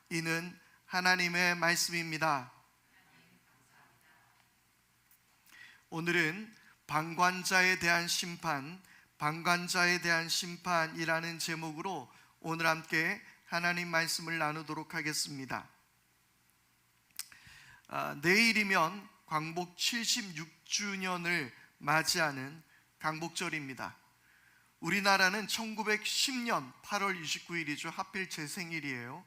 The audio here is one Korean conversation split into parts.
이는 하나님의 말씀입니다. 오늘은 방관자에 대한 심판, 방관자에 대한 심판이라는 제목으로 오늘 함께 하나님 말씀을 나누도록 하겠습니다. 내일이면 광복 76주년을 맞이하는 광복절입니다. 우리나라는 1910년 8월 29일이죠. 하필 제 생일이에요.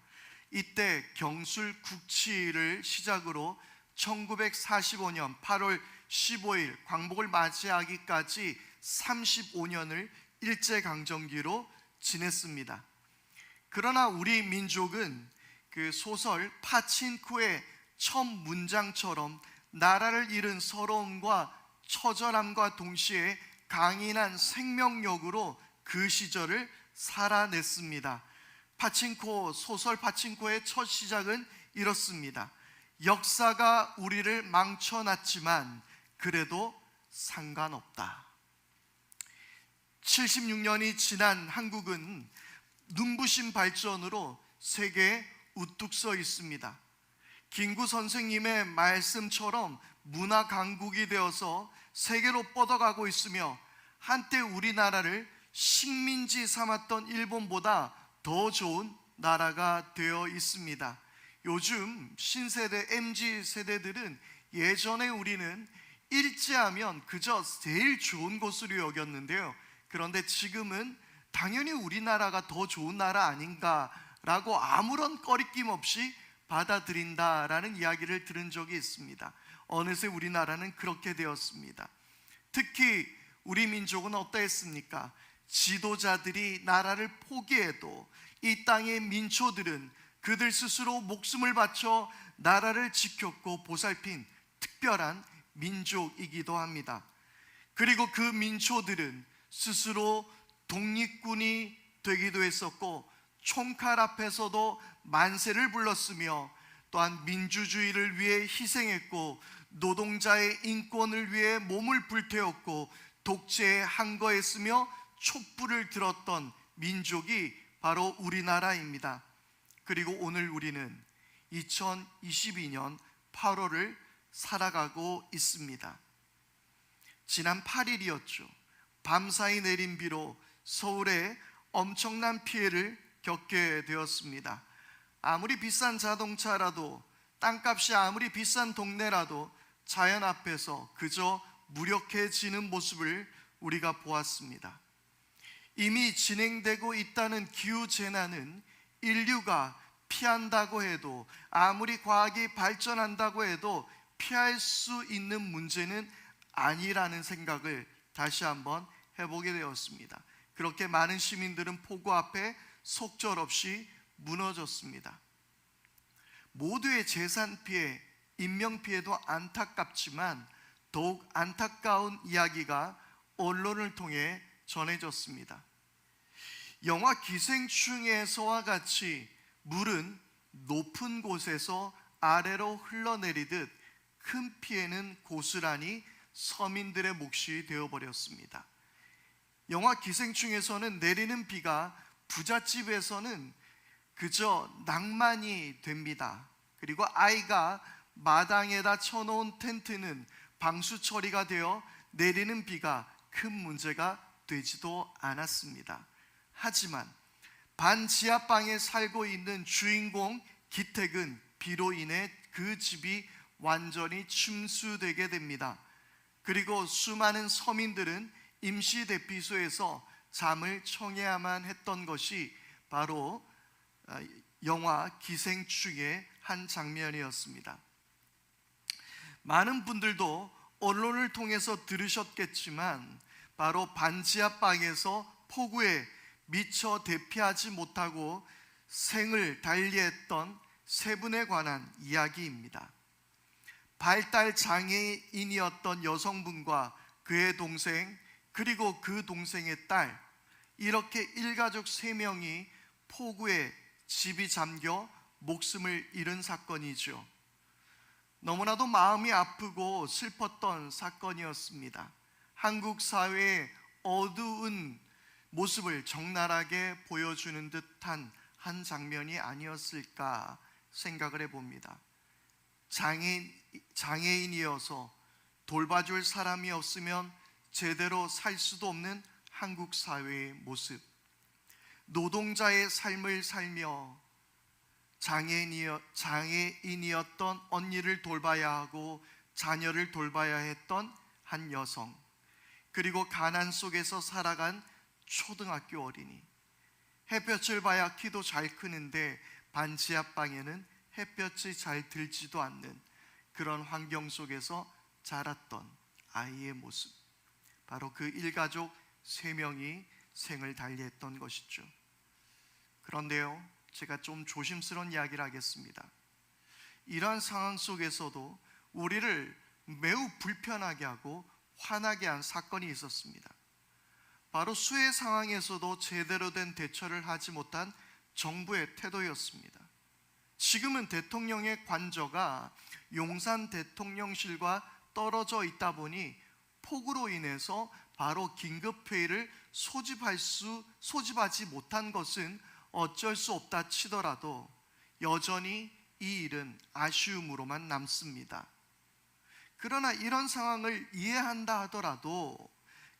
이때 경술 국치를 시작으로 1945년 8월 15일 광복을 맞이하기까지 35년을 일제강점기로 지냈습니다. 그러나 우리 민족은 그 소설 파친코의 첫 문장처럼 나라를 잃은 서러움과 처절함과 동시에 강인한 생명력으로 그 시절을 살아냈습니다. 파친코, 소설 파친코의 첫 시작은 이렇습니다. 역사가 우리를 망쳐놨지만 그래도 상관없다. 76년이 지난 한국은 눈부신 발전으로 세계에 우뚝 서 있습니다. 김구 선생님의 말씀처럼 문화 강국이 되어서 세계로 뻗어가고 있으며 한때 우리나라를 식민지 삼았던 일본보다 더 좋은 나라가 되어 있습니다. 요즘 신세대 MZ세대들은 예전에 우리는 일제하면 그저 제일 좋은 곳으로 여겼는데요. 그런데 지금은 당연히 우리나라가 더 좋은 나라 아닌가라고 아무런 꺼리낌 없이 받아들인다라는 이야기를 들은 적이 있습니다. 어느새 우리나라는 그렇게 되었습니다. 특히 우리 민족은 어떠했습니까? 지도자들이 나라를 포기해도 이 땅의 민초들은 그들 스스로 목숨을 바쳐 나라를 지켰고 보살핀 특별한 민족이기도 합니다. 그리고 그 민초들은 스스로 독립군이 되기도 했었고 총칼 앞에서도 만세를 불렀으며 또한 민주주의를 위해 희생했고 노동자의 인권을 위해 몸을 불태웠고 독재에 항거했으며 촛불을 들었던 민족이 바로 우리나라입니다. 그리고 오늘 우리는 2022년 8월을 살아가고 있습니다. 지난 8일이었죠. 밤사이 내린 비로 서울에 엄청난 피해를 겪게 되었습니다. 아무리 비싼 자동차라도, 땅값이 아무리 비싼 동네라도 자연 앞에서 그저 무력해지는 모습을 우리가 보았습니다. 이미 진행되고 있다는 기후재난은 인류가 피한다고 해도, 아무리 과학이 발전한다고 해도 피할 수 있는 문제는 아니라는 생각을 다시 한번 해보게 되었습니다. 그렇게 많은 시민들은 폭우 앞에 속절없이 무너졌습니다. 모두의 재산 피해, 인명 피해도 안타깝지만 더욱 안타까운 이야기가 언론을 통해 전해졌습니다. 영화 기생충에서와 같이 물은 높은 곳에서 아래로 흘러내리듯 큰 피해는 고스란히 서민들의 몫이 되어버렸습니다. 영화 기생충에서는 내리는 비가 부잣집에서는 그저 낭만이 됩니다. 그리고 아이가 마당에다 쳐놓은 텐트는 방수 처리가 되어 내리는 비가 큰 문제가 되지도 않았습니다. 하지만 반지하방에 살고 있는 주인공 기택은 비로 인해 그 집이 완전히 침수되게 됩니다. 그리고 수많은 서민들은 임시대피소에서 잠을 청해야만 했던 것이 바로 영화 기생충의 한 장면이었습니다. 많은 분들도 언론을 통해서 들으셨겠지만 바로 반지하방에서 폭우에 미처 대피하지 못하고 생을 달리했던 세 분에 관한 이야기입니다. 발달 장애인이었던 여성분과 그의 동생, 그리고 그 동생의 딸, 이렇게 일가족 3명이 폭우에 집이 잠겨 목숨을 잃은 사건이죠. 너무나도 마음이 아프고 슬펐던 사건이었습니다. 한국 사회의 어두운 모습을 적나라하게 보여주는 듯한 한 장면이 아니었을까 생각을 해봅니다. 장애인이어서 돌봐줄 사람이 없으면 제대로 살 수도 없는 한국 사회의 모습, 노동자의 삶을 살며 장애인이었던 언니를 돌봐야 하고 자녀를 돌봐야 했던 한 여성, 그리고 가난 속에서 살아간 초등학교 어린이, 햇볕을 봐야 키도 잘 크는데 반지하방에는 햇볕이 잘 들지도 않는 그런 환경 속에서 자랐던 아이의 모습, 바로 그 일가족 3명이 생을 달리했던 것이죠. 그런데요, 제가 좀 조심스러운 이야기를 하겠습니다. 이러한 상황 속에서도 우리를 매우 불편하게 하고 화나게 한 사건이 있었습니다. 바로 수해 상황에서도 제대로 된 대처를 하지 못한 정부의 태도였습니다. 지금은 대통령의 관저가 용산 대통령실과 떨어져 있다 보니 폭우로 인해서 바로 긴급회의를 소집하지 못한 것은 어쩔 수 없다 치더라도 여전히 이 일은 아쉬움으로만 남습니다. 그러나 이런 상황을 이해한다 하더라도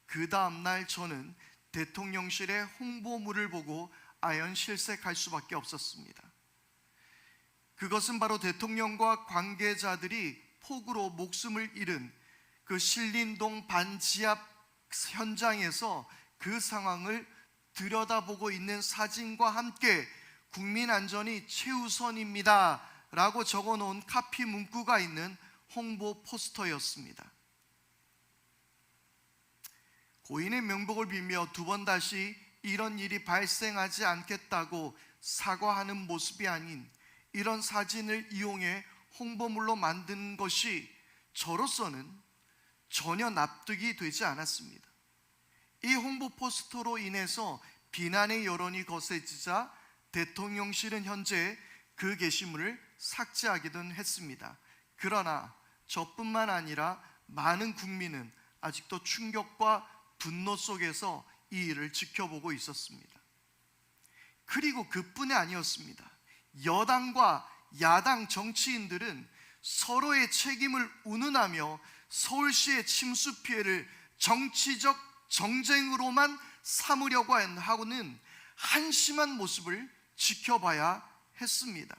그 다음날 저는 대통령실의 홍보물을 보고 아연실색할 수밖에 없었습니다. 그것은 바로 대통령과 관계자들이 폭우로 목숨을 잃은 그 신림동 반지하 현장에서 그 상황을 들여다보고 있는 사진과 함께 국민 안전이 최우선입니다 라고 적어놓은 카피 문구가 있는 홍보 포스터였습니다. 고인의 명복을 빌며 2번 다시 이런 일이 발생하지 않겠다고 사과하는 모습이 아닌 이런 사진을 이용해 홍보물로 만든 것이 저로서는 전혀 납득이 되지 않았습니다. 이 홍보 포스터로 인해서 비난의 여론이 거세지자 대통령실은 현재 그 게시물을 삭제하기도 했습니다. 그러나 저뿐만 아니라 많은 국민은 아직도 충격과 분노 속에서 이 일을 지켜보고 있었습니다. 그리고 그뿐이 아니었습니다. 여당과 야당 정치인들은 서로의 책임을 운운하며 서울시의 침수 피해를 정치적 정쟁으로만 삼으려고 하고는 한심한 모습을 지켜봐야 했습니다.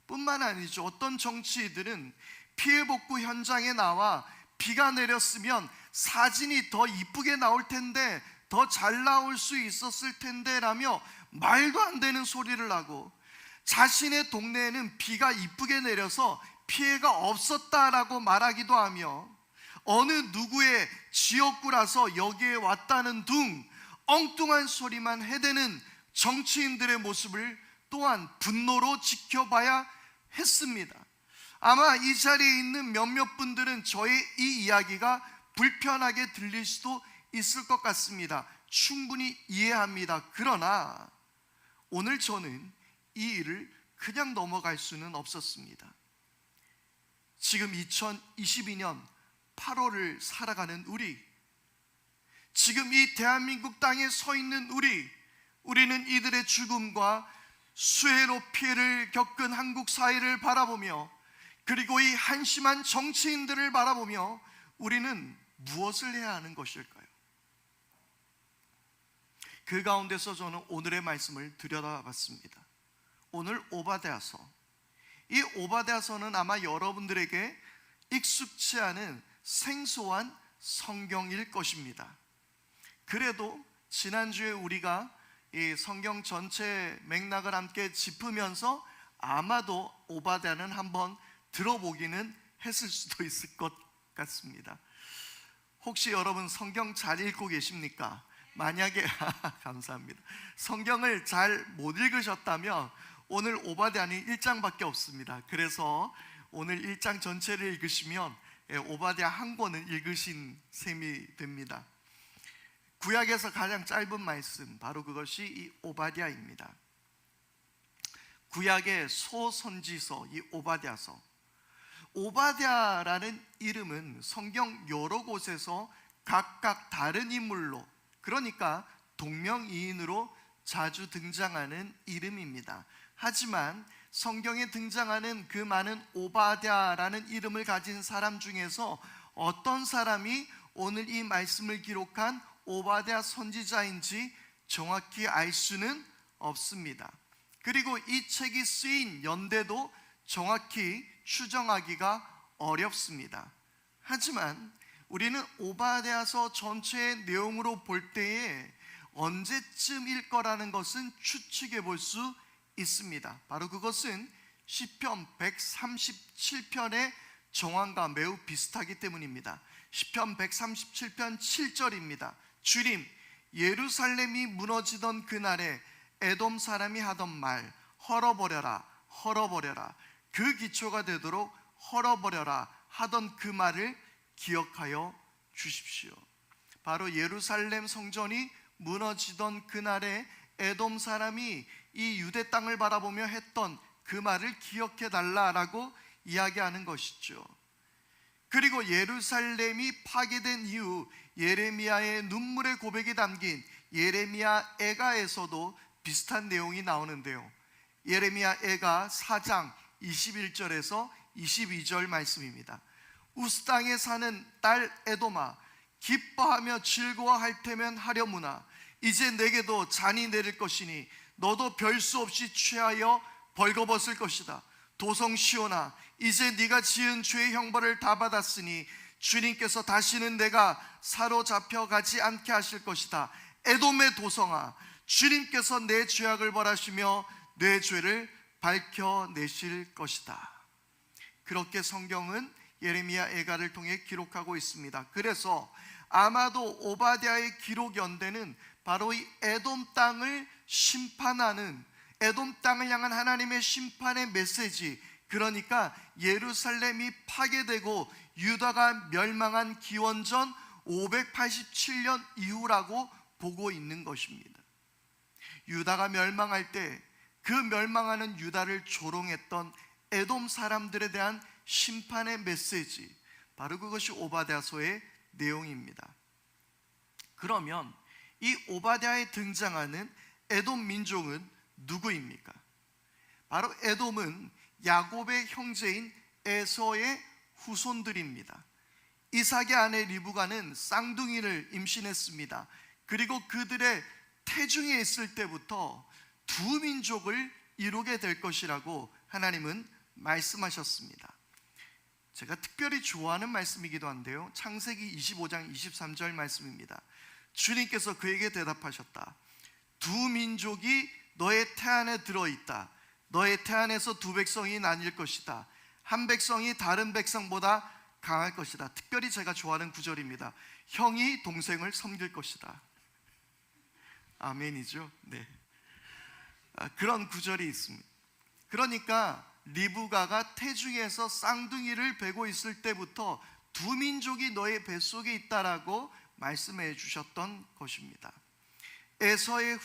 뿐만 아니죠. 어떤 정치인들은 피해 복구 현장에 나와 비가 내렸으면 사진이 더 이쁘게 나올 텐데, 더 잘 나올 수 있었을 텐데 라며 말도 안 되는 소리를 하고, 자신의 동네에는 비가 이쁘게 내려서 피해가 없었다라고 말하기도 하며, 어느 누구의 지역구라서 여기에 왔다는 둥 엉뚱한 소리만 해대는 정치인들의 모습을 또한 분노로 지켜봐야 했습니다. 아마 이 자리에 있는 몇몇 분들은 저의 이 이야기가 불편하게 들릴 수도 있을 것 같습니다. 충분히 이해합니다. 그러나 오늘 저는 이 일을 그냥 넘어갈 수는 없었습니다. 지금 2022년 8월을 살아가는 우리, 지금 이 대한민국 땅에 서 있는 우리는 이들의 죽음과 수해로 피해를 겪은 한국 사회를 바라보며, 그리고 이 한심한 정치인들을 바라보며 우리는 무엇을 해야 하는 것일까요? 그 가운데서 저는 오늘의 말씀을 들여다봤습니다. 오늘 오바댜서, 이 오바댜서는 아마 여러분들에게 익숙치 않은 생소한 성경일 것입니다. 그래도 지난주에 우리가 이 성경 전체 맥락을 함께 짚으면서 아마도 오바댜는 한번 들어보기는 했을 수도 있을 것 같습니다. 혹시 여러분 성경 잘 읽고 계십니까? 만약에 감사합니다. 성경을 잘 못 읽으셨다면 오늘 오바댜는 1장밖에 없습니다. 그래서 오늘 1장 전체를 읽으시면 오바댜 한 권은 읽으신 셈이 됩니다. 구약에서 가장 짧은 말씀, 바로 그것이 이 오바댜입니다. 구약의 소선지서, 이 오바댜서. 오바댜라는 이름은 성경 여러 곳에서 각각 다른 인물로, 그러니까 동명이인으로 자주 등장하는 이름입니다. 하지만 성경에 등장하는 그 많은 오바댜라는 이름을 가진 사람 중에서 어떤 사람이 오늘 이 말씀을 기록한 오바댜 선지자인지 정확히 알 수는 없습니다. 그리고 이 책이 쓰인 연대도 정확히 추정하기가 어렵습니다. 하지만 우리는 오바댜서 전체의 내용으로 볼 때에 언제쯤일 거라는 것은 추측해 볼 수 있습니다. 바로 그것은 시편 137편의 정황과 매우 비슷하기 때문입니다. 시편 137편 7절입니다. 주님, 예루살렘이 무너지던 그날에 에돔 사람이 하던 말 헐어버려라 헐어버려라, 그 기초가 되도록 헐어버려라 하던 그 말을 기억하여 주십시오. 바로 예루살렘 성전이 무너지던 그날에 에돔 사람이 이 유대 땅을 바라보며 했던 그 말을 기억해 달라라고 이야기하는 것이죠. 그리고 예루살렘이 파괴된 이후 예레미야의 눈물의 고백이 담긴 예레미야 애가에서도 비슷한 내용이 나오는데요. 예레미야 애가 4장 21절에서 22절 말씀입니다. 우스 땅에 사는 딸 에돔아, 기뻐하며 즐거워할 테면 하려무나 이제 내게도 잔이 내릴 것이니 너도 별 수 없이 취하여 벌거벗을 것이다. 도성 시온아, 이제 네가 지은 죄의 형벌을 다 받았으니 주님께서 다시는 내가 사로잡혀 가지 않게 하실 것이다. 에돔의 도성아, 주님께서 내 죄악을 벌하시며 내 죄를 밝혀내실 것이다. 그렇게 성경은 예레미야 애가를 통해 기록하고 있습니다. 그래서 아마도 오바댜의 기록 연대는 바로 이 에돔 땅을 심판하는, 에돔 땅을 향한 하나님의 심판의 메시지, 그러니까 예루살렘이 파괴되고 유다가 멸망한 기원전 587년 이후라고 보고 있는 것입니다. 유다가 멸망할 때 그 멸망하는 유다를 조롱했던 에돔 사람들에 대한 심판의 메시지, 바로 그것이 오바댜서의 내용입니다. 그러면 이 오바댜에 등장하는 에돔 민족은 누구입니까? 바로 에돔은 야곱의 형제인 에서의 후손들입니다. 이삭의 아내 리브가는 쌍둥이를 임신했습니다. 그리고 그들의 태중에 있을 때부터 두 민족을 이루게 될 것이라고 하나님은 말씀하셨습니다. 제가 특별히 좋아하는 말씀이기도 한데요, 창세기 25장 23절 말씀입니다. 주님께서 그에게 대답하셨다. 두 민족이 너의 태 안에 들어있다. 너의 태 안에서 두 백성이 나뉠 것이다. 한 백성이 다른 백성보다 강할 것이다. 특별히 제가 좋아하는 구절입니다. 형이 동생을 섬길 것이다. 아멘이죠. 네. 그런 구절이 있습니다. 그러니까 리브가가 태중에서 쌍둥이를 베고 있을 때부터 두 민족이 너의 뱃속에 있다라고 말씀해 주셨던 것입니다. 에서의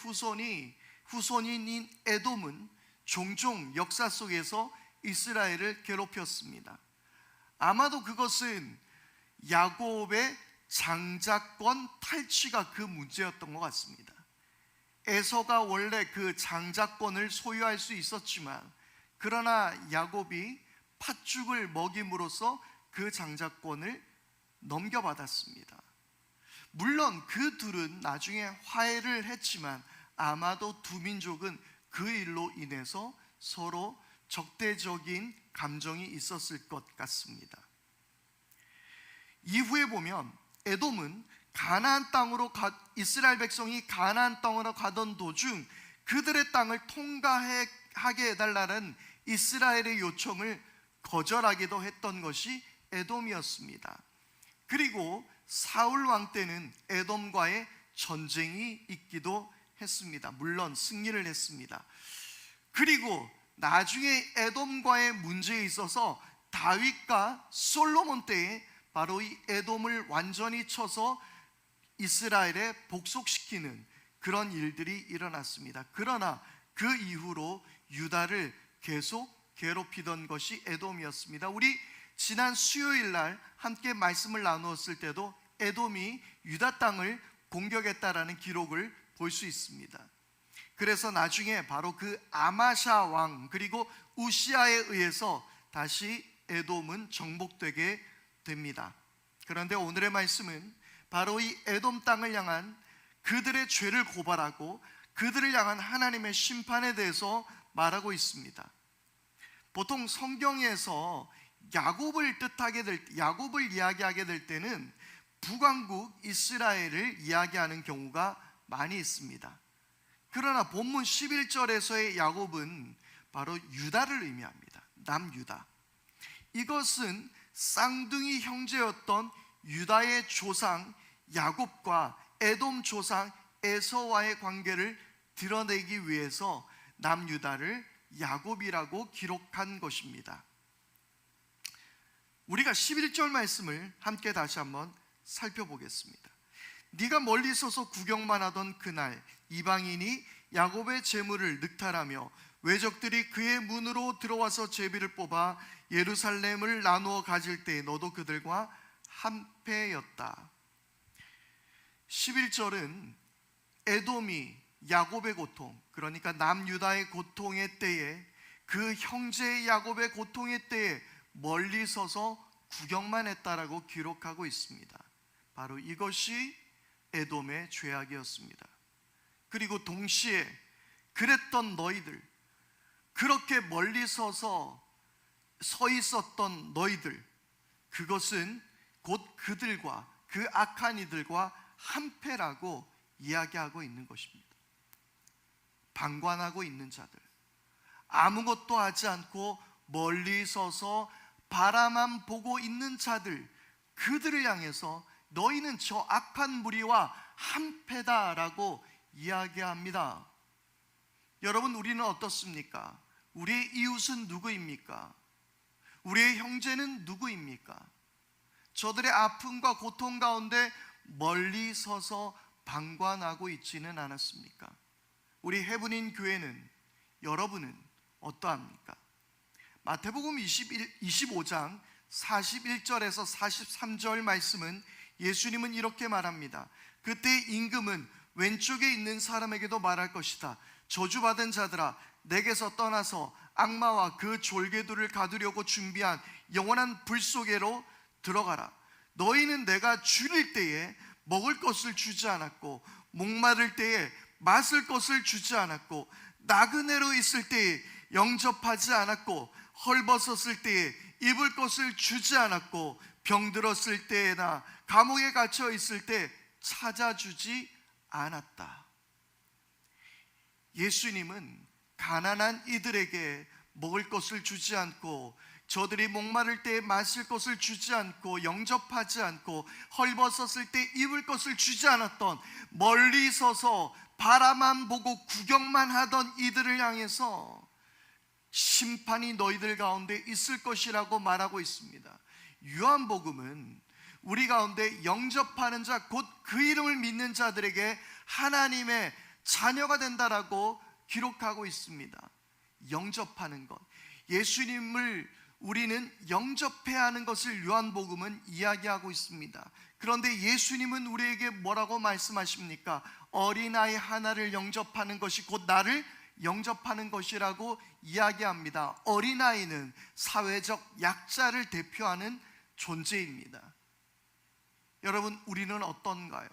후손인 에돔은 종종 역사 속에서 이스라엘을 괴롭혔습니다. 아마도 그것은 야곱의 장자권 탈취가 그 문제였던 것 같습니다. 에서가 원래 그 장자권을 소유할 수 있었지만, 그러나 야곱이 팥죽을 먹임으로써 그 장자권을 넘겨받았습니다. 물론 그 둘은 나중에 화해를 했지만 아마도 두 민족은 그 일로 인해서 서로 적대적인 감정이 있었을 것 같습니다. 이후에 보면 에돔은 이스라엘 백성이 가나안 땅으로 가던 도중 그들의 땅을 통과하게 해달라는 이스라엘의 요청을 거절하기도 했던 것이 에돔이었습니다. 그리고 사울 왕 때는 에돔과의 전쟁이 있기도 했습니다. 물론 승리를 했습니다. 그리고 나중에 에돔과의 문제에 있어서 다윗과 솔로몬 때에 바로 이 에돔을 완전히 쳐서 이스라엘에 복속시키는 그런 일들이 일어났습니다. 그러나 그 이후로 유다를 계속 괴롭히던 것이 에돔이었습니다. 우리 지난 수요일 날 함께 말씀을 나누었을 때도 에돔이 유다 땅을 공격했다라는 기록을 볼 수 있습니다. 그래서 나중에 바로 그 아마샤 왕, 그리고 우시아에 의해서 다시 에돔은 정복되게 됩니다. 그런데 오늘의 말씀은 바로 이 에돔 땅을 향한 그들의 죄를 고발하고 그들을 향한 하나님의 심판에 대해서 말하고 있습니다. 보통 성경에서 야곱을 이야기하게 될 때는 북왕국 이스라엘을 이야기하는 경우가 많이 있습니다. 그러나 본문 11절에서의 야곱은 바로 유다를 의미합니다. 남유다. 이것은 쌍둥이 형제였던 유다의 조상 야곱과 에돔 조상 에서와의 관계를 드러내기 위해서 남유다를 야곱이라고 기록한 것입니다. 우리가 11절 말씀을 함께 다시 한번 살펴보겠습니다. 네가 멀리 서서 구경만 하던 그날 이방인이 야곱의 재물을 늑탈하며 외적들이 그의 문으로 들어와서 제비를 뽑아 예루살렘을 나누어 가질 때에 너도 그들과 한패였다. 11절은 에돔이 야곱의 고통, 그러니까 남유다의 고통의 때에, 그 형제 야곱의 고통의 때에 멀리 서서 구경만 했다라고 기록하고 있습니다. 바로 이것이 에돔의 죄악이었습니다. 그리고 동시에 그랬던 너희들, 그렇게 멀리 서 있었던 너희들, 그것은 곧 그들과, 그 악한 이들과 한패라고 이야기하고 있는 것입니다. 방관하고 있는 자들, 아무것도 하지 않고 멀리 서서 바라만 보고 있는 자들, 그들을 향해서 너희는 저 악한 무리와 한패다라고 이야기합니다. 여러분, 우리는 어떻습니까? 우리의 이웃은 누구입니까? 우리의 형제는 누구입니까? 저들의 아픔과 고통 가운데 멀리 서서 방관하고 있지는 않았습니까? 우리 해븐인 교회는, 여러분은 어떠합니까? 마태복음 25장 41절에서 43절 말씀은 예수님은 이렇게 말합니다. 그때 임금은 왼쪽에 있는 사람에게도 말할 것이다. 저주받은 자들아, 내게서 떠나서 악마와 그 졸개들을 가두려고 준비한 영원한 불 속에로 들어가라. 너희는 내가 줄일 때에 먹을 것을 주지 않았고, 목마를 때에 마실 것을 주지 않았고, 나그네로 있을 때에 영접하지 않았고, 헐벗었을 때에 입을 것을 주지 않았고, 병들었을 때나 감옥에 갇혀 있을 때 찾아주지 않았다. 예수님은 가난한 이들에게 먹을 것을 주지 않고, 저들이 목마를 때 마실 것을 주지 않고, 영접하지 않고, 헐벗었을 때 입을 것을 주지 않았던, 멀리 서서 바라만 보고 구경만 하던 이들을 향해서 심판이 너희들 가운데 있을 것이라고 말하고 있습니다. 요한복음은 우리 가운데 영접하는 자, 곧 그 이름을 믿는 자들에게 하나님의 자녀가 된다라고 기록하고 있습니다. 영접하는 것, 예수님을 우리는 영접해야 하는 것을 요한복음은 이야기하고 있습니다. 그런데 예수님은 우리에게 뭐라고 말씀하십니까? 어린아이 하나를 영접하는 것이 곧 나를 영접하는 것이라고 이야기합니다. 어린아이는 사회적 약자를 대표하는 존재입니다. 여러분, 우리는 어떤가요?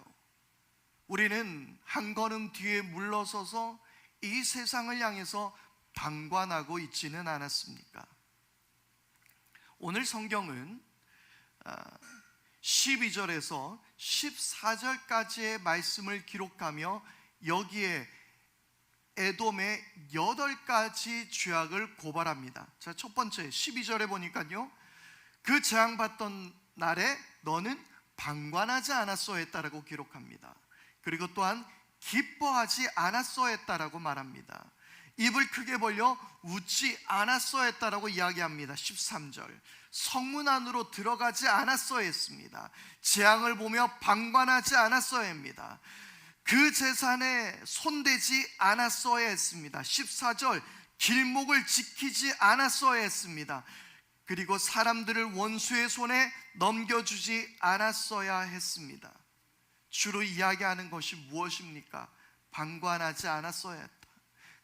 우리는 한 걸음 뒤에 물러서서 이 세상을 향해서 방관하고 있지는 않았습니까? 오늘 성경은 12절에서 14절까지의 말씀을 기록하며 여기에 에돔의 8가지 죄악을 고발합니다. 자, 첫 번째 12절에 보니까요, 그 재앙받던 날에 너는 방관하지 않았어 했다라고 기록합니다. 그리고 또한 기뻐하지 않았어 했다라고 말합니다. 입을 크게 벌려 웃지 않았어 했다라고 이야기합니다. 13절 성문 안으로 들어가지 않았어 했습니다. 재앙을 보며 방관하지 않았어 합니다. 그 재산에 손대지 않았어야 했습니다. 14절 길목을 지키지 않았어야 했습니다. 그리고 사람들을 원수의 손에 넘겨주지 않았어야 했습니다. 주로 이야기하는 것이 무엇입니까? 방관하지 않았어야 했다.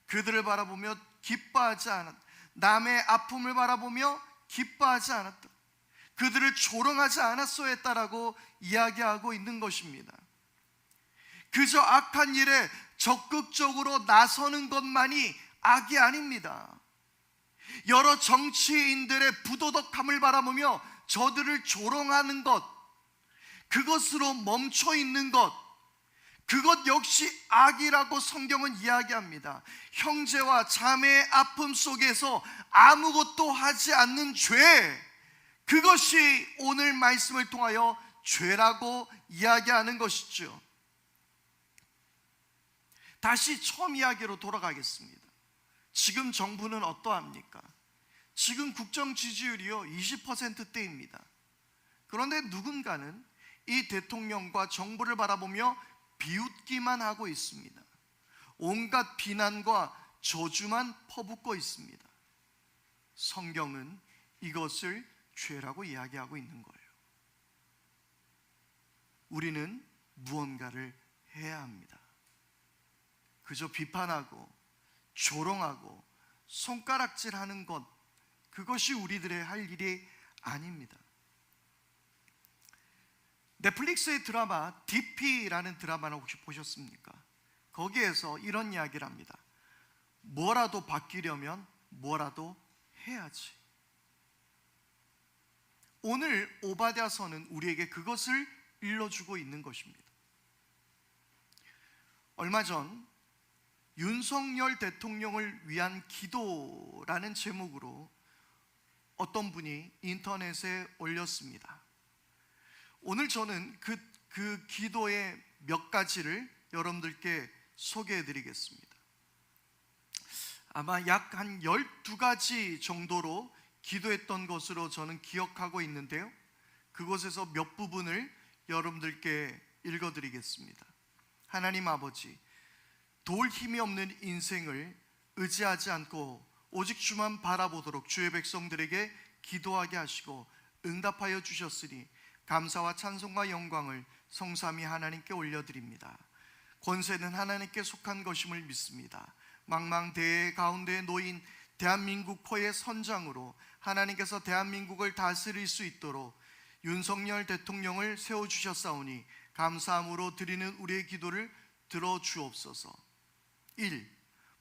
그들을 바라보며 기뻐하지 않았다. 남의 아픔을 바라보며 기뻐하지 않았다. 그들을 조롱하지 않았어야 했다라고 이야기하고 있는 것입니다. 그저 악한 일에 적극적으로 나서는 것만이 악이 아닙니다. 여러 정치인들의 부도덕함을 바라보며 저들을 조롱하는 것, 그것으로 멈춰 있는 것, 그것 역시 악이라고 성경은 이야기합니다. 형제와 자매의 아픔 속에서 아무것도 하지 않는 죄, 그것이 오늘 말씀을 통하여 죄라고 이야기하는 것이죠. 다시 처음 이야기로 돌아가겠습니다. 지금 정부는 어떠합니까? 지금 국정 지지율이요 20%대입니다. 그런데 누군가는 이 대통령과 정부를 바라보며 비웃기만 하고 있습니다. 온갖 비난과 저주만 퍼붓고 있습니다. 성경은 이것을 죄라고 이야기하고 있는 거예요. 우리는 무언가를 해야 합니다. 그저 비판하고 조롱하고 손가락질하는 것, 그것이 우리들의 할 일이 아닙니다. 넷플릭스의 드라마 DP라는 드라마를 혹시 보셨습니까? 거기에서 이런 이야기를 합니다. 뭐라도 바뀌려면 뭐라도 해야지. 오늘 오바댜서는 우리에게 그것을 일러주고 있는 것입니다. 얼마 전 윤석열 대통령을 위한 기도라는 제목으로 어떤 분이 인터넷에 올렸습니다. 오늘 저는 그 기도의 몇 가지를 여러분들께 소개해 드리겠습니다. 아마 약 한 12가지 정도로 기도했던 것으로 저는 기억하고 있는데요, 그곳에서 몇 부분을 여러분들께 읽어 드리겠습니다. 하나님 아버지, 도울 힘이 없는 인생을 의지하지 않고 오직 주만 바라보도록 주의 백성들에게 기도하게 하시고 응답하여 주셨으니 감사와 찬송과 영광을 성삼위 하나님께 올려드립니다. 권세는 하나님께 속한 것임을 믿습니다. 망망대해 가운데 놓인 대한민국 포의 선장으로 하나님께서 대한민국을 다스릴 수 있도록 윤석열 대통령을 세워주셨사오니 감사함으로 드리는 우리의 기도를 들어주옵소서. 1.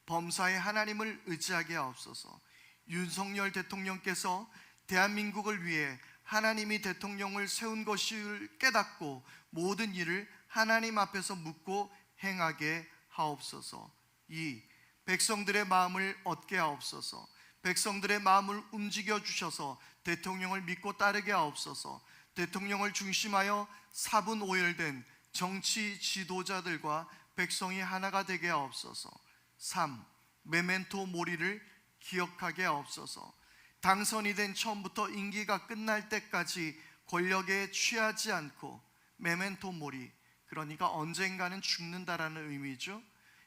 범사의 하나님을 의지하게 하옵소서. 윤석열 대통령께서 대한민국을 위해 하나님이 대통령을 세운 것을 깨닫고 모든 일을 하나님 앞에서 묻고 행하게 하옵소서. 2. 백성들의 마음을 얻게 하옵소서. 백성들의 마음을 움직여 주셔서 대통령을 믿고 따르게 하옵소서. 대통령을 중심하여 사분오열된 정치 지도자들과 백성이 하나가 되게 하옵소서. 3. 메멘토 모리를 기억하게 하옵소서. 당선이 된 처음부터 임기가 끝날 때까지 권력에 취하지 않고, 메멘토 모리, 그러니까 언젠가는 죽는다라는 의미죠.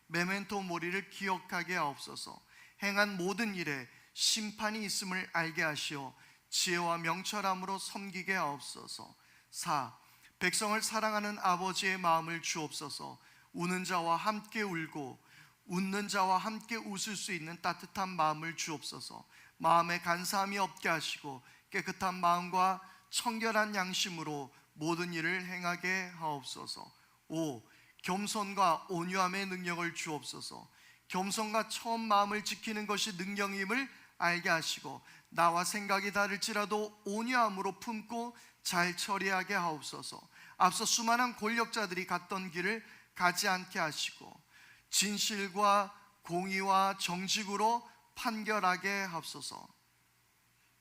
메멘토 모리를 기억하게 하옵소서. 행한 모든 일에 심판이 있음을 알게 하시어 지혜와 명철함으로 섬기게 하옵소서. 4. 백성을 사랑하는 아버지의 마음을 주옵소서. 우는 자와 함께 울고 웃는 자와 함께 웃을 수 있는 따뜻한 마음을 주옵소서. 마음에 간사함이 없게 하시고 깨끗한 마음과 청결한 양심으로 모든 일을 행하게 하옵소서. 5. 겸손과 온유함의 능력을 주옵소서. 겸손과 처음 마음을 지키는 것이 능력임을 알게 하시고 나와 생각이 다를지라도 온유함으로 품고 잘 처리하게 하옵소서. 앞서 수많은 권력자들이 갔던 길을 가지 않게 하시고 진실과 공의와 정직으로 판결하게 하옵소서.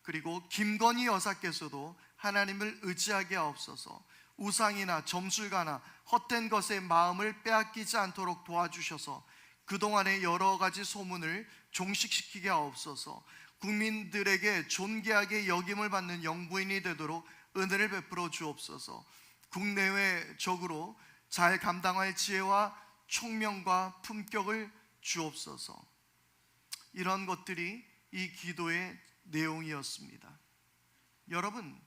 그리고 김건희 여사께서도 하나님을 의지하게 하옵소서. 우상이나 점술가나 헛된 것에 마음을 빼앗기지 않도록 도와주셔서 그동안의 여러 가지 소문을 종식시키게 하옵소서. 국민들에게 존귀하게 여김을 받는 영부인이 되도록 은혜를 베풀어 주옵소서. 국내외적으로 잘 감당할 지혜와 총명과 품격을 주옵소서. 이런 것들이 이 기도의 내용이었습니다. 여러분,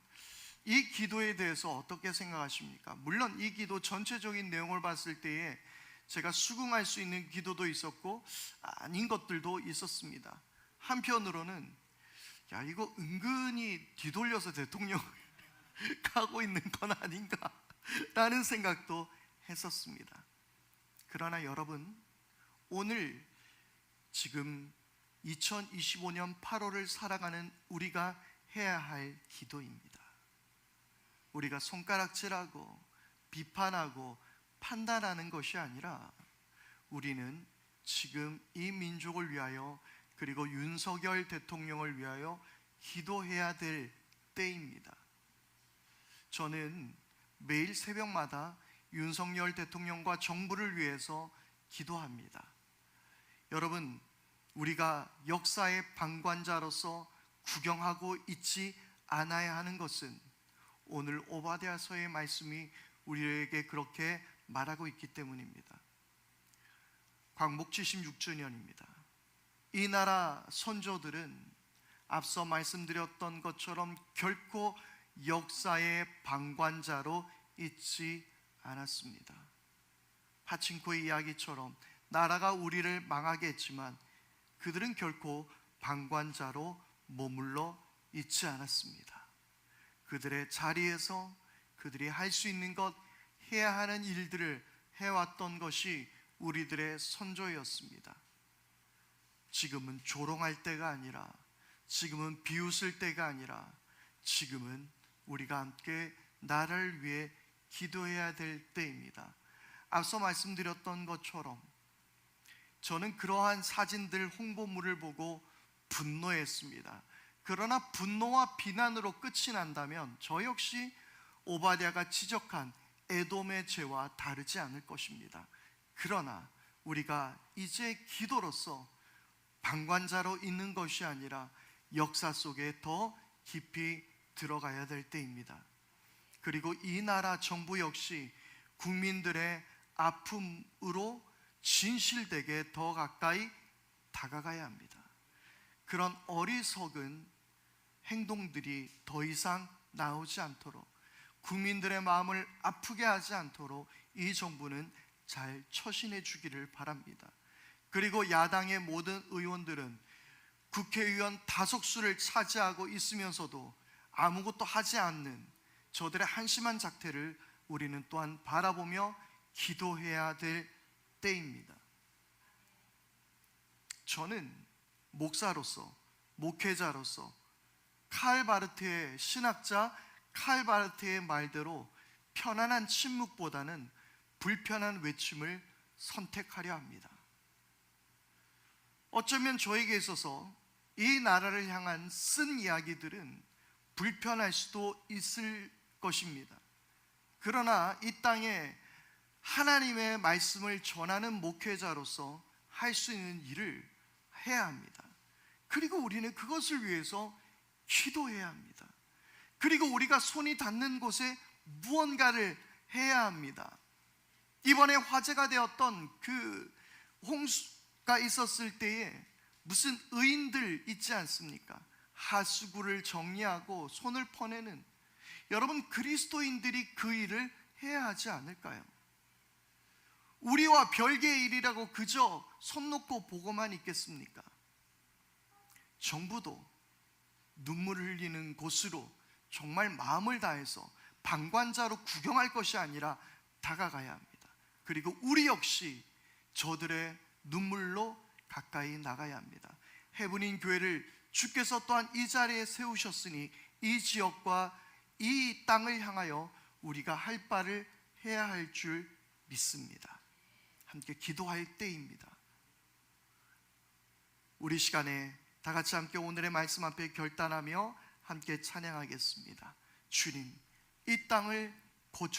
이 기도에 대해서 어떻게 생각하십니까? 물론 이 기도 전체적인 내용을 봤을 때에 제가 수긍할 수 있는 기도도 있었고 아닌 것들도 있었습니다. 한편으로는 야, 이거 은근히 뒤돌려서 대통령을 가고 있는 건 아닌가 라는 생각도 했었습니다. 그러나 여러분, 오늘 지금 2025년 8월을 살아가는 우리가 해야 할 기도입니다. 우리가 손가락질하고 비판하고 판단하는 것이 아니라 우리는 지금 이 민족을 위하여, 그리고 윤석열 대통령을 위하여 기도해야 될 때입니다. 저는 매일 새벽마다 윤석열 대통령과 정부를 위해서 기도합니다. 여러분, 우리가 역사의 방관자로서 구경하고 있지 않아야 하는 것은 오늘 오바댜서의 말씀이 우리에게 그렇게 말하고 있기 때문입니다. 광복 76주년입니다. 이 나라 선조들은 앞서 말씀드렸던 것처럼 결코 역사의 방관자로 있지 않았습니다. 파친코의 이야기처럼 나라가 우리를 망하게 했지만 그들은 결코 방관자로 머물러 있지 않았습니다. 그들의 자리에서 그들이 할 수 있는 것, 해야 하는 일들을 해왔던 것이 우리들의 선조였습니다. 지금은 조롱할 때가 아니라, 지금은 비웃을 때가 아니라, 지금은 우리가 함께 나라를 위해 기도해야 될 때입니다. 앞서 말씀드렸던 것처럼 저는 그러한 사진들, 홍보물을 보고 분노했습니다. 그러나 분노와 비난으로 끝이 난다면 저 역시 오바댜가 지적한 에돔의 죄와 다르지 않을 것입니다. 그러나 우리가 이제 기도로서 방관자로 있는 것이 아니라 역사 속에 더 깊이 들어가야 될 때입니다. 그리고 이 나라 정부 역시 국민들의 아픔으로 진실되게 더 가까이 다가가야 합니다. 그런 어리석은 행동들이 더 이상 나오지 않도록, 국민들의 마음을 아프게 하지 않도록 이 정부는 잘 처신해 주기를 바랍니다. 그리고 야당의 모든 의원들은 국회의원 다석수를 차지하고 있으면서도 아무것도 하지 않는 저들의 한심한 작태를 우리는 또한 바라보며 기도해야 될 때입니다. 저는 목사로서, 목회자로서 칼 바르트의, 신학자 칼 바르트의 말대로 편안한 침묵보다는 불편한 외침을 선택하려 합니다. 어쩌면 저에게 있어서 이 나라를 향한 쓴 이야기들은 불편할 수도 있을 것입니다. 그러나 이 땅에 하나님의 말씀을 전하는 목회자로서 할 수 있는 일을 해야 합니다. 그리고 우리는 그것을 위해서 기도해야 합니다. 그리고 우리가 손이 닿는 곳에 무언가를 해야 합니다. 이번에 화제가 되었던 그 홍수가 있었을 때에 무슨 의인들 있지 않습니까? 하수구를 정리하고 손을 퍼내는, 여러분, 그리스도인들이 그 일을 해야 하지 않을까요? 우리와 별개의 일이라고 그저 손 놓고 보고만 있겠습니까? 정부도 눈물을 흘리는 곳으로 정말 마음을 다해서 방관자로 구경할 것이 아니라 다가가야 합니다. 그리고 우리 역시 저들의 눈물로 가까이 나가야 합니다. 해븐인 교회를 주께서 또한 이 자리에 세우셨으니 이 지역과 이 땅을 향하여 우리가 할 바를 해야 할 줄 믿습니다. 함께 기도할 때입니다. 우리 시간에 다 같이 함께 오늘의 말씀 앞에 결단하며 함께 찬양하겠습니다. 주님, 이 땅을 고쳐